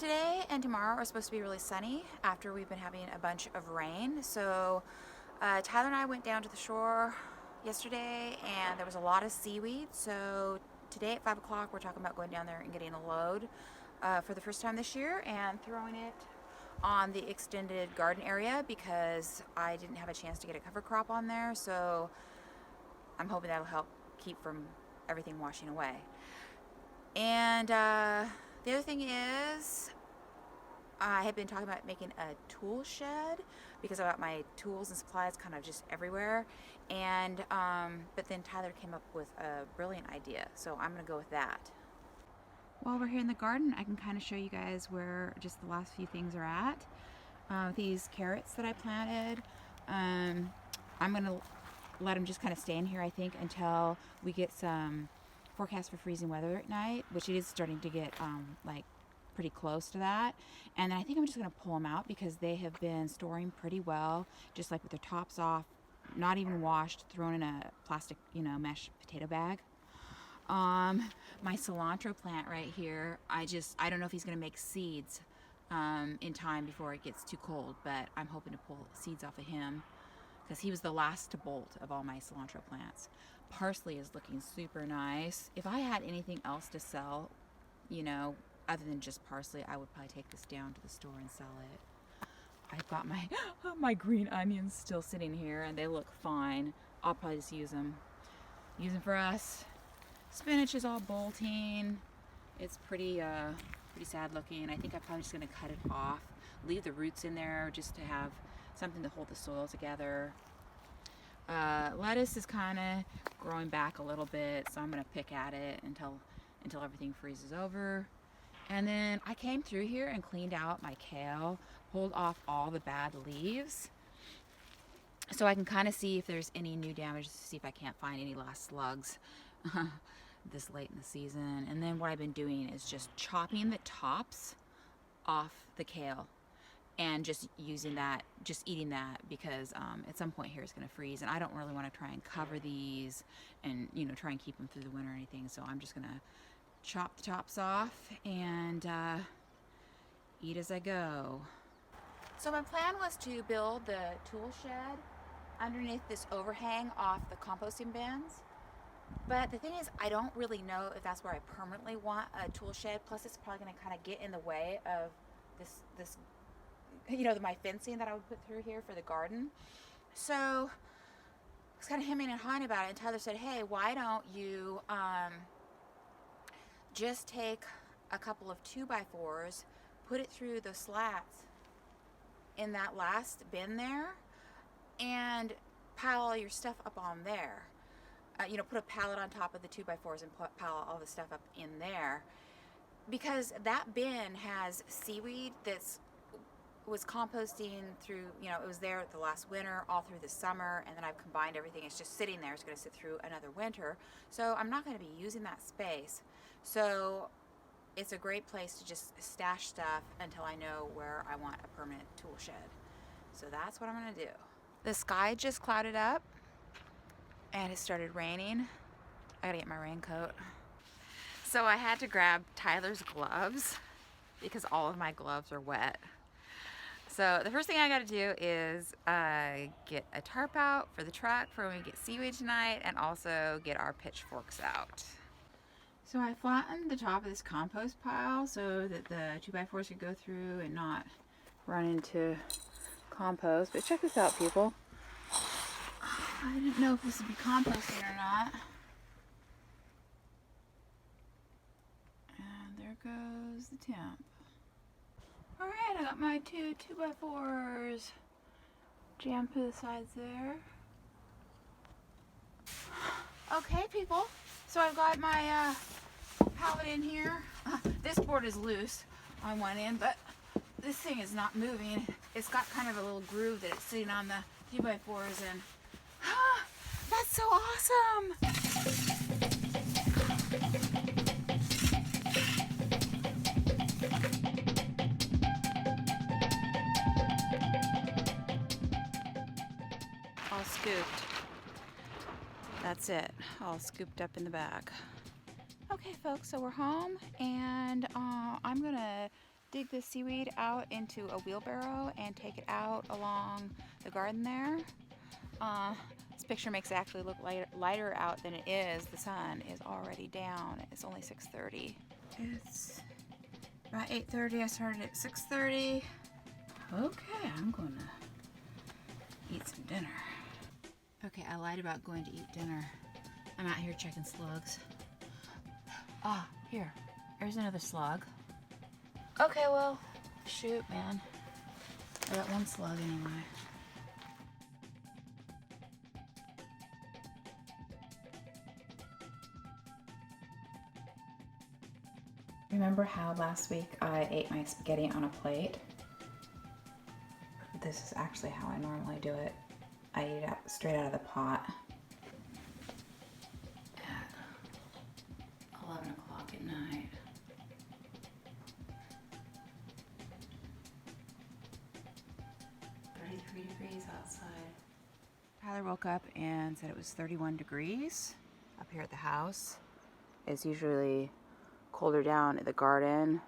Today and tomorrow are supposed to be really sunny after we've been having a bunch of rain. So Tyler and I went down to the shore yesterday and there was a lot of seaweed. So today at 5 o'clock we're talking about going down there and getting a load for the first time this year and throwing it on the extended garden area because I didn't have a chance to get a cover crop on there. So I'm hoping that'll help keep from everything washing away. And the other thing is, I had been talking about making a tool shed because I've got my tools and supplies kind of just everywhere. And but then Tyler came up with a brilliant idea, so I'm gonna go with that. While we're here in the garden, I can kind of show you guys where just the last few things are at. These carrots that I planted, I'm gonna let them just kind of stay in here, I think, until we get some forecast for freezing weather at night, which it is starting to get like pretty close to that. And then I think I'm just going to pull them out because they have been storing pretty well, just like with their tops off, not even washed, thrown in a plastic, mesh potato bag. My cilantro plant right here, I don't know if he's going to make seeds in time before it gets too cold, but I'm hoping to pull seeds off of him because he was the last to bolt of all my cilantro plants. Parsley is looking super nice. If I had anything else to sell, other than just parsley, I would probably take this down to the store and sell it. I've got my green onions still sitting here and they look fine. I'll probably just use them for us. Spinach is all bolting. It's pretty sad looking. I think I'm probably just gonna cut it off, leave the roots in there just to have something to hold the soil together. Lettuce is kind of growing back a little bit, so I'm going to pick at it until everything freezes over. And then I came through here and cleaned out my kale, pulled off all the bad leaves, so I can kind of see if there's any new damage, to see if I can't find any last slugs this late in the season. And then what I've been doing is just chopping the tops off the kale and just eating that because at some point here it's going to freeze and I don't really want to try and cover these and try and keep them through the winter or anything. So I'm just going to chop the tops off and eat as I go. So my plan was to build the tool shed underneath this overhang off the composting bins, but the thing is I don't really know if that's where I permanently want a tool shed. Plus it's probably going to kind of get in the way of this my fencing that I would put through here for the garden. So I was kind of hemming and hawing about it, and Tyler said, hey, why don't you just take a couple of 2x4s, put it through the slats in that last bin there, and pile all your stuff up on there. Put a pallet on top of the 2x4s and pile all the stuff up in there, because that bin has seaweed was composting through, it was there the last winter, all through the summer, and then I've combined everything. It's just sitting there. It's going to sit through another winter. So I'm not going to be using that space. So it's a great place to just stash stuff until I know where I want a permanent tool shed. So that's what I'm going to do. The sky just clouded up and it started raining. I got to get my raincoat. So I had to grab Tyler's gloves because all of my gloves are wet. So the first thing I got to do is get a tarp out for the truck for when we get seaweed tonight, and also get our pitchforks out. So I flattened the top of this compost pile so that the 2x4s could go through and not run into compost. But check this out, people. I didn't know if this would be composting or not. And there goes the temp. Alright, I got my two 2x4s jammed to the sides there. Okay, people, so I've got my pallet in here. This board is loose on one end, but this thing is not moving. It's got kind of a little groove that it's sitting on the 2x4s, and that's so awesome! All scooped. That's it, all scooped up in the bag. Okay folks, so we're home and I'm gonna dig the seaweed out into a wheelbarrow and take it out along the garden there. This picture makes it actually look lighter out than it is. The sun is already down. It's only 6:30. It's about 8:30. I started at 6:30. Okay, I'm gonna eat some dinner. Okay, I lied about going to eat dinner. I'm out here checking slugs. Ah, here. There's another slug. Okay, well, shoot, man. I got one slug anyway. Remember how last week I ate my spaghetti on a plate? This is actually how I normally do it. I eat it out, straight out of the pot. At 11 o'clock at night. Degrees outside. Tyler woke up and said it was 31 degrees up here at the house. It's usually colder down at the garden.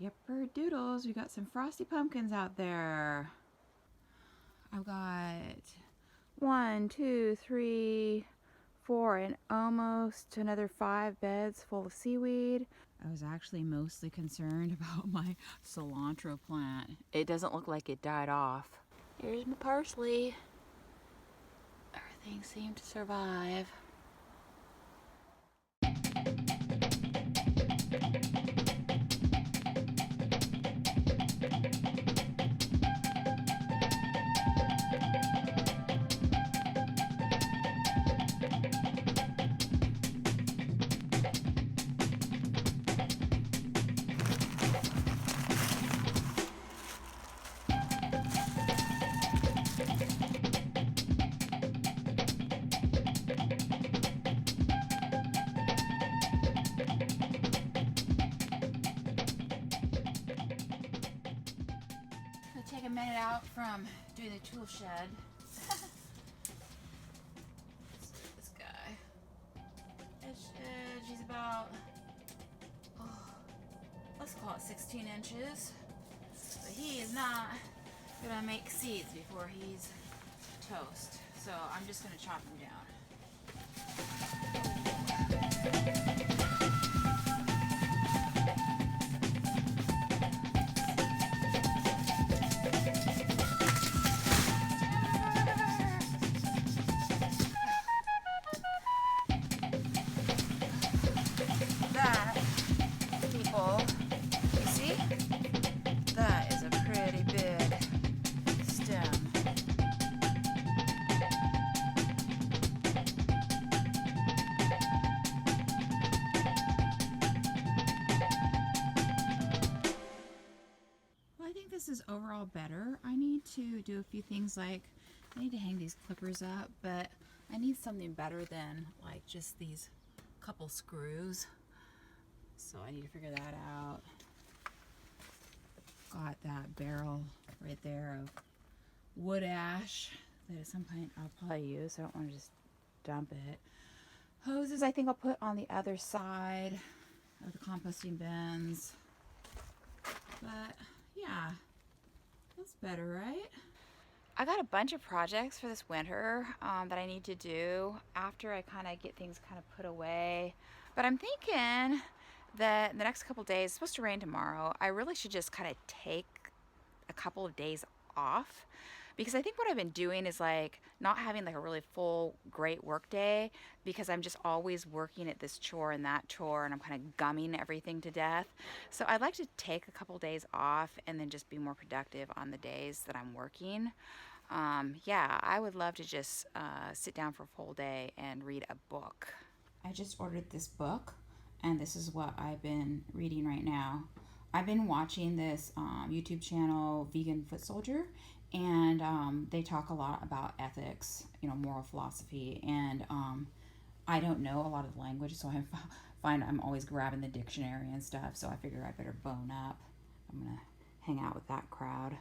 Yepper doodles, we got some frosty pumpkins out there. I've got 1, 2, 3, 4, and almost another 5 beds full of seaweed. I was actually mostly concerned about my cilantro plant. It doesn't look like it died off. Here's my parsley. Everything seemed to survive. Take a minute out from doing the tool shed. This guy. He's about, let's call it 16 inches. But he is not gonna make seeds before he's toast. So I'm just gonna chop him down. You see? That is a pretty big stem. Well, I think this is overall better. I need to do a few things, like I need to hang these clippers up, but I need something better than like just these couple screws. So I need to figure that out. Got that barrel right there of wood ash that at some point I'll probably use. I don't want to just dump it. Hoses I think I'll put on the other side of the composting bins. But yeah, that's better, right? I got a bunch of projects for this winter that I need to do after I kind of get things kind of put away. But I'm thinking that the next couple days, it's supposed to rain tomorrow, I really should just kind of take a couple of days off, because I think what I've been doing is like not having like a really full great work day, because I'm just always working at this chore and that chore, and I'm kind of gumming everything to death. So I'd like to take a couple days off and then just be more productive on the days that I'm working. Yeah, I would love to just sit down for a full day and read a book. I just ordered this book, and this is what I've been reading right now. I've been watching this YouTube channel, Vegan Footsoldier, and they talk a lot about ethics, moral philosophy, and I don't know a lot of the language, so I find I'm always grabbing the dictionary and stuff, so I figure I better bone up. I'm gonna hang out with that crowd.